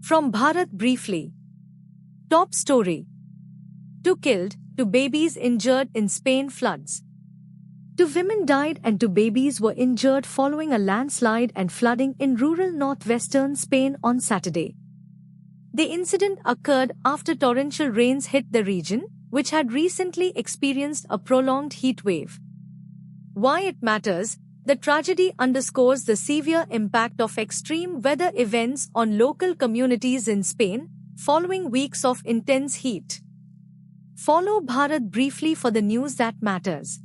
From Bharat briefly. Top story. 2 killed, 2 babies injured in Spain floods. 2 women died and 2 babies were injured following a landslide and flooding in rural northwestern Spain on Saturday. The incident occurred after torrential rains hit the region, which had recently experienced a prolonged heat wave. Why it matters? The tragedy underscores the severe impact of extreme weather events on local communities in Spain, following weeks of intense heat. Follow Bharat briefly for the news that matters.